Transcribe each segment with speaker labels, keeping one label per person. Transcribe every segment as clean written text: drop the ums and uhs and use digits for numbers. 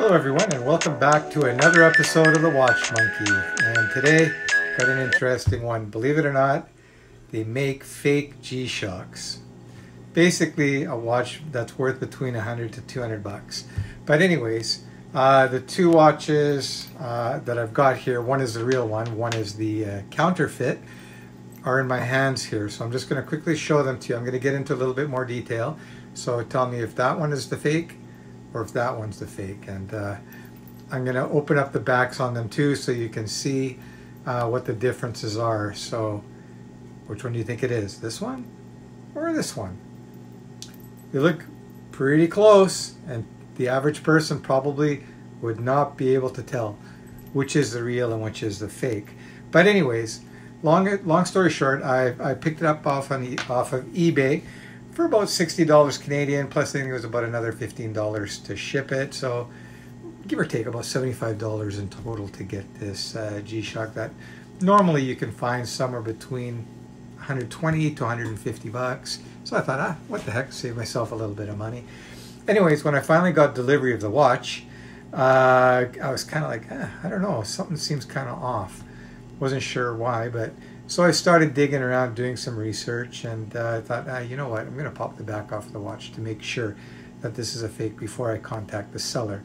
Speaker 1: Hello everyone and welcome back to another episode of The Watch Monkey. And today, got an interesting one. Believe it or not, they make fake G-Shocks. Basically a watch that's worth between 100 to 200 bucks. But anyways, the two watches that I've got here, one is the real one is the counterfeit, are in my hands here. So I'm just going to quickly show them to you. I'm going to get into a little bit more detail. So tell me if that one is the fake or if that one's the fake. And I'm going to open up the backs on them too so you can see what the differences are. So which one do you think it is? This one or this one? They look pretty close, and the average person probably would not be able to tell which is the real and which is the fake. But anyways, long story short, I picked it up off of eBay for about $60 Canadian, plus I think it was about another $15 to ship it. So give or take about $75 in total to get this G-Shock that normally you can find somewhere between 120 to 150 bucks. So I thought, what the heck, save myself a little bit of money. Anyways, when I finally got delivery of the watch, I was kind of like, I don't know, something seems kind of off. Wasn't sure why, but so I started digging around, doing some research, and I thought, you know what, I'm going to pop the back off the watch to make sure that this is a fake before I contact the seller.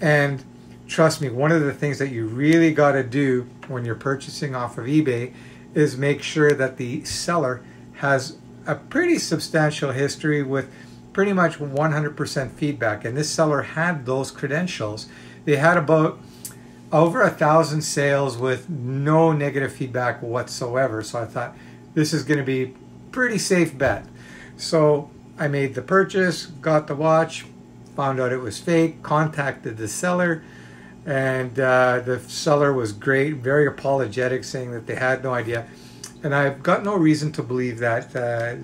Speaker 1: And trust me, one of the things that you really got to do when you're purchasing off of eBay is make sure that the seller has a pretty substantial history with pretty much 100% feedback. And this seller had those credentials. They had about over 1,000 sales with no negative feedback whatsoever. So I thought this is going to be pretty safe bet. So I made the purchase, got the watch, found out it was fake, contacted the seller, and the seller was great, very apologetic, saying that they had no idea. And I've got no reason to believe that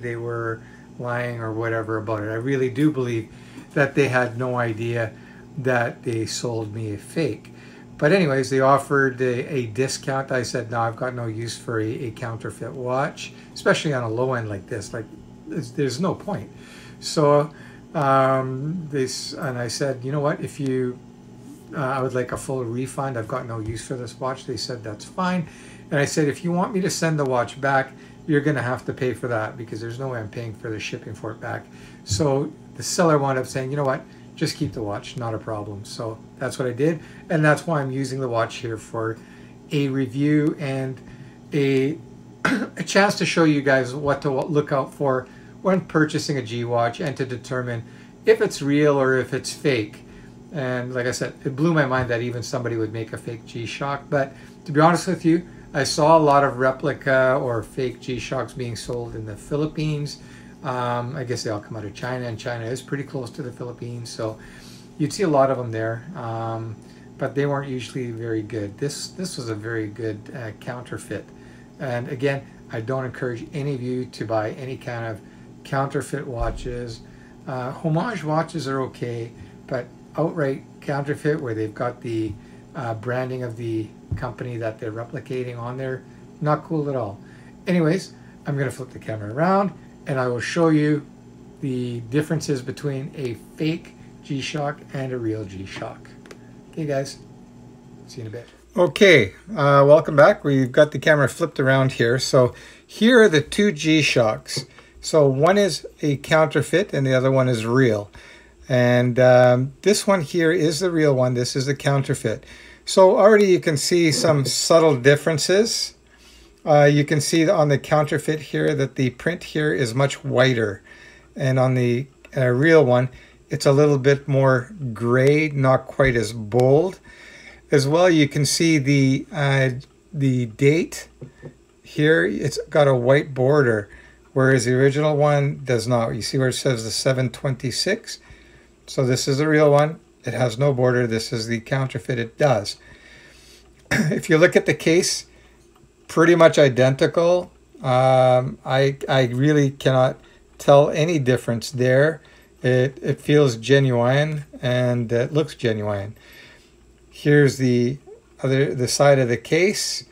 Speaker 1: they were lying or whatever about it. I really do believe that they had no idea that they sold me a fake. But anyways, they offered a discount. I said, no, I've got no use for a counterfeit watch, especially on a low end like this. Like, there's no point. So and I said, you know what, if you, I would like a full refund. I've got no use for this watch. They said, that's fine. And I said, if you want me to send the watch back, you're going to have to pay for that because there's no way I'm paying for the shipping for it back. So the seller wound up saying, you know what, just keep the watch, not a problem. So that's what I did. And that's why I'm using the watch here for a review and a chance to show you guys what to look out for when purchasing a G-Watch and to determine if it's real or if it's fake. And like I said, it blew my mind that even somebody would make a fake G-Shock. But to be honest with you, I saw a lot of replica or fake G-Shocks being sold in the Philippines. I guess they all come out of China, and China is pretty close to the Philippines, so you'd see a lot of them there, but they weren't usually very good. This was a very good counterfeit. And again, I don't encourage any of you to buy any kind of counterfeit watches. Homage watches are okay, but outright counterfeit where they've got the branding of the company that they're replicating on there, not cool at all. Anyways, I'm going to flip the camera around and I will show you the differences between a fake G-Shock and a real G-Shock. Okay guys, see you in a bit. Okay, welcome back. We've got the camera flipped around here. So here are the two G-Shocks. So one is a counterfeit and the other one is real. And this one here is the real one. This is the counterfeit. So already you can see some subtle differences. You can see on the counterfeit here that the print here is much whiter. And on the real one, it's a little bit more gray, not quite as bold. As well, you can see the date here, it's got a white border, whereas the original one does not. You see where it says the 7/26? So this is the real one. It has no border. This is the counterfeit. It does. If you look at the case, pretty much identical. I really cannot tell any difference there. It feels genuine and it looks genuine. Here's the side of the case,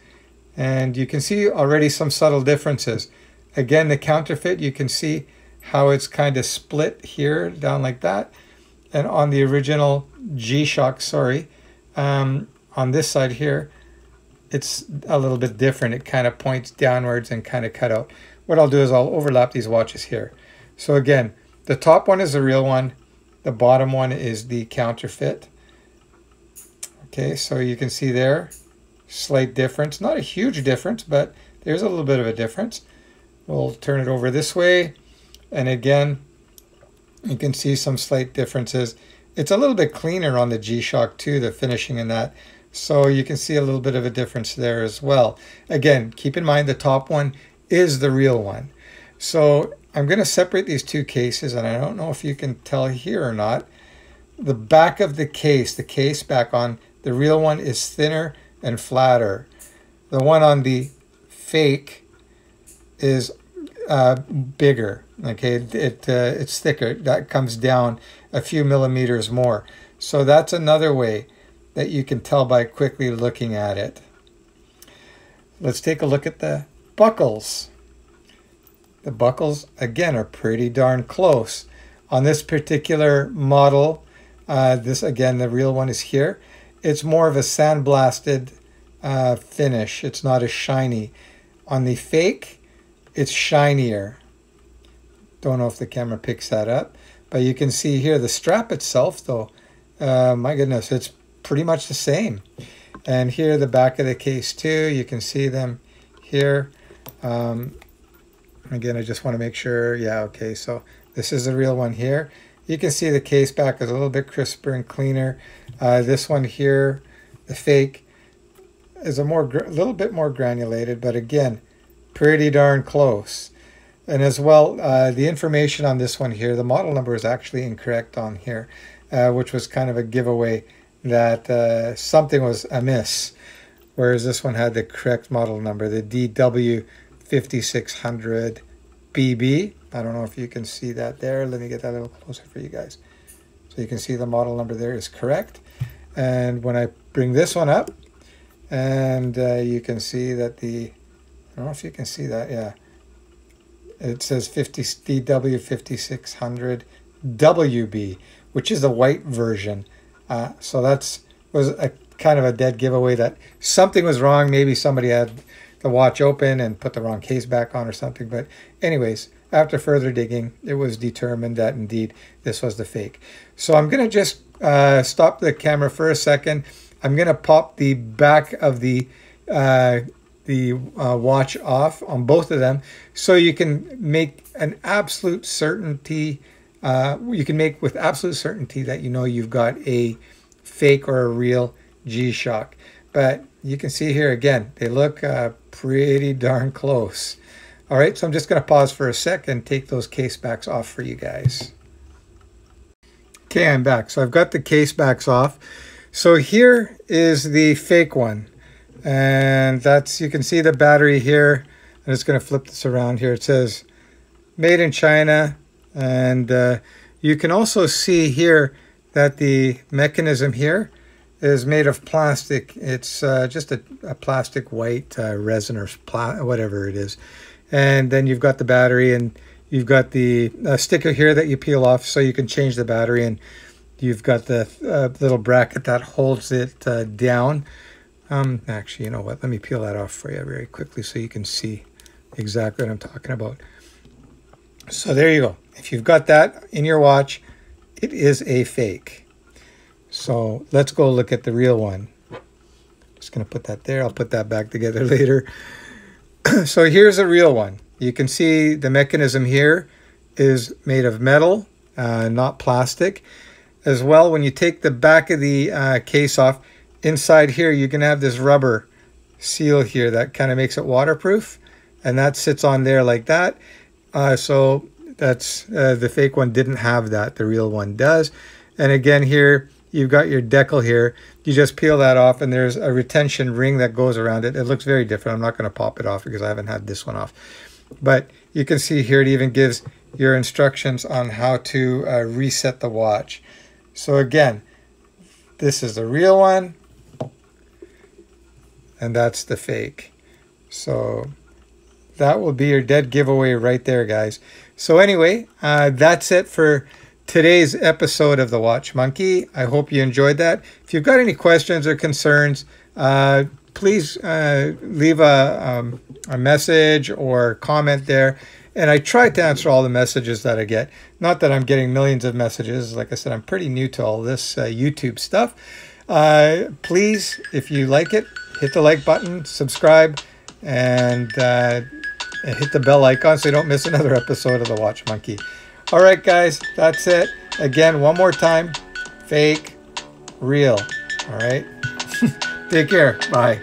Speaker 1: and you can see already some subtle differences. Again, the counterfeit, you can see how it's kind of split here down like that. and on the original G-Shock, sorry, on this side here, it's a little bit different. It kind of points downwards and kind of cut out. What I'll do is I'll overlap these watches here. So again, the top one is the real one. The bottom one is the counterfeit. Okay, so you can see there, slight difference. Not a huge difference, but there's a little bit of a difference. We'll turn it over this way. And again, you can see some slight differences. It's a little bit cleaner on the G-Shock too, the finishing in that. So you can see a little bit of a difference there as well. Again, keep in mind the top one is the real one. So I'm going to separate these two cases, and I don't know if you can tell here or not. The back of the case back on the real one is thinner and flatter. The one on the fake is bigger. Okay, it's thicker. That comes down a few millimeters more. So that's another way that you can tell by quickly looking at it. Let's take a look at the buckles. The buckles, again, are pretty darn close. On this particular model, this, again, the real one is here. It's more of a sandblasted finish. It's not as shiny. On the fake, it's shinier. Don't know if the camera picks that up, but you can see here the strap itself, though, my goodness, it's pretty much the same. And here, the back of the case, too, you can see them here. Again, I just want to make sure. Yeah, okay, so this is the real one here. You can see the case back is a little bit crisper and cleaner. This one here, the fake, is a little bit more granulated, but again, pretty darn close. And as well, the information on this one here, the model number is actually incorrect on here, which was kind of a giveaway that something was amiss, whereas this one had the correct model number, the DW5600BB. I don't know if you can see that there. Let me get that a little closer for you guys. So you can see the model number there is correct. And when I bring this one up, and you can see that I don't know if you can see that, yeah. It says DW5600WB, which is the white version. So that was a kind of a dead giveaway that something was wrong. Maybe somebody had the watch open and put the wrong case back on or something. But anyways, after further digging, it was determined that indeed this was the fake. So I'm going to just stop the camera for a second. I'm going to pop the back of the watch off on both of them, so you can make an absolute certainty. You can make with absolute certainty that you know you've got a fake or a real G-Shock. But you can see here again, they look pretty darn close. All right, so I'm just going to pause for a sec and take those case backs off for you guys. Okay, I'm back. So I've got the case backs off. So here is the fake one. And you can see the battery here. I'm just going to flip this around here. It says made in China. And you can also see here that the mechanism here is made of plastic. It's just a plastic white resin or whatever it is. And then you've got the battery, and you've got the sticker here that you peel off so you can change the battery. And you've got the little bracket that holds it down. Actually, you know what? Let me peel that off for you very quickly so you can see exactly what I'm talking about. So there you go. If you've got that in your watch, it is a fake. So let's go look at the real one. Just going to put that there. I'll put that back together later. So here's a real one. You can see the mechanism here is made of metal, not plastic. As well, when you take the back of the case off, inside here you can have this rubber seal here that kind of makes it waterproof, and that sits on there like that. So that's the fake one didn't have that. The real one does. And again, here you've got your decal here. You just peel that off, and there's a retention ring that goes around it. It looks very different. I'm not going to pop it off because I haven't had this one off. But you can see here it even gives your instructions on how to reset the watch. So again, this is the real one, and that's the fake. So that will be your dead giveaway right there, guys. So anyway, that's it for today's episode of the Watch Monkey. I hope you enjoyed that. If you've got any questions or concerns, please leave a message or comment there. And I try to answer all the messages that I get. Not that I'm getting millions of messages. Like I said, I'm pretty new to all this YouTube stuff. Please, if you like it, hit the like button, subscribe, and hit the bell icon so you don't miss another episode of the Watch Monkey. All right, guys, that's it. Again, one more time, fake, real. All right? Take care. Bye.